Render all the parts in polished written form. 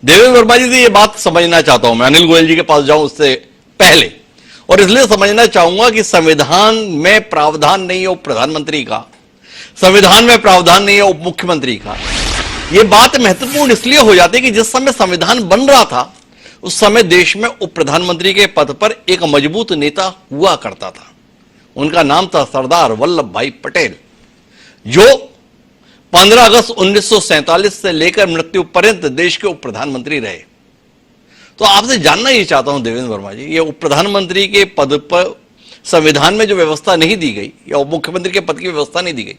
देवेंद्र वर्मा जी से ये बात समझना चाहता हूं मैं, अनिल गोयल जी के पास जाऊं उससे पहले, और इसलिए समझना चाहूंगा कि संविधान में प्रावधान नहीं है उप प्रधानमंत्री का, संविधान में प्रावधान नहीं है उप मुख्यमंत्री का। यह बात महत्वपूर्ण इसलिए हो जाती है कि जिस समय संविधान बन रहा था उस समय देश में उप प्रधानमंत्री के पद पर एक मजबूत नेता हुआ करता था। उनका नाम था सरदार वल्लभ भाई पटेल, जो 15 अगस्त 1947 से लेकर मृत्यु पर्यंत देश के उप प्रधानमंत्री रहे। तो आपसे जानना ही चाहता हूं देवेंद्र वर्मा जी, ये उप प्रधानमंत्री के पद पर संविधान में जो व्यवस्था नहीं दी गई या उप मुख्यमंत्री के पद की व्यवस्था नहीं दी गई,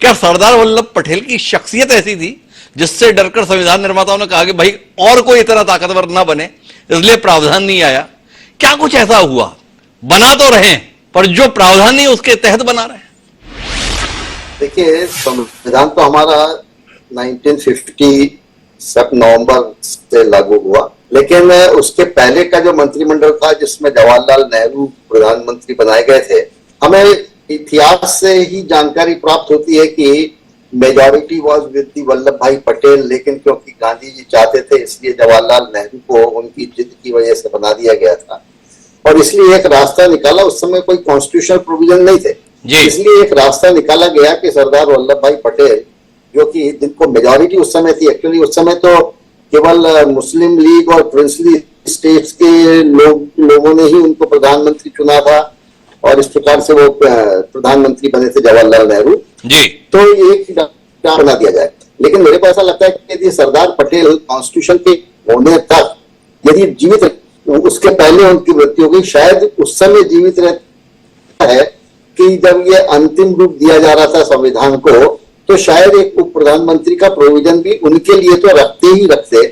क्या सरदार वल्लभ पटेल की शख्सियत ऐसी थी जिससे डरकर संविधान निर्माताओं ने कहा कि भाई और कोई इतना ताकतवर ना बने, इसलिए प्रावधान नहीं आया? क्या कुछ ऐसा हुआ? बना तो रहे पर जो प्रावधान नहीं उसके तहत बना रहे हैं। देखिए, संविधान तो हमारा 1950 सब नवंबर से लागू हुआ, लेकिन उसके पहले का जो मंत्रिमंडल था जिसमें जवाहरलाल नेहरू प्रधानमंत्री बनाए गए थे, हमें इतिहास से ही जानकारी प्राप्त होती है कि मेजॉरिटी वाज विद वल्लभ भाई पटेल, लेकिन क्योंकि गांधी जी चाहते थे इसलिए जवाहरलाल नेहरू को उनकी जिद की वजह से बना दिया गया था, और इसलिए एक रास्ता निकाला। उस समय कोई कॉन्स्टिट्यूशनल प्रोविजन नहीं थे, इसलिए एक रास्ता निकाला गया कि सरदार वल्लभ भाई पटेल, जो कि जिनको मेजॉरिटी उस समय थी, एक्चुअली उस समय तो केवल मुस्लिम लीग और प्रिंसली स्टेट्स के लोगों ने ही उनको प्रधानमंत्री चुना था, और इस प्रकार से वो प्रधानमंत्री बने थे जवाहरलाल नेहरू जी। तो एक क्या बना दिया जाए, लेकिन मेरे को ऐसा लगता है कि यदि सरदार पटेल कॉन्स्टिट्यूशन के होने तक यदि जीवित, उसके पहले उनकी मृत्यु हो गई, शायद उस समय जीवित रहता है कि जब ये अंतिम रूप दिया जा रहा था संविधान को, तो शायद एक उप प्रधानमंत्री का प्रोविजन भी उनके लिए तो रखते ही रखते,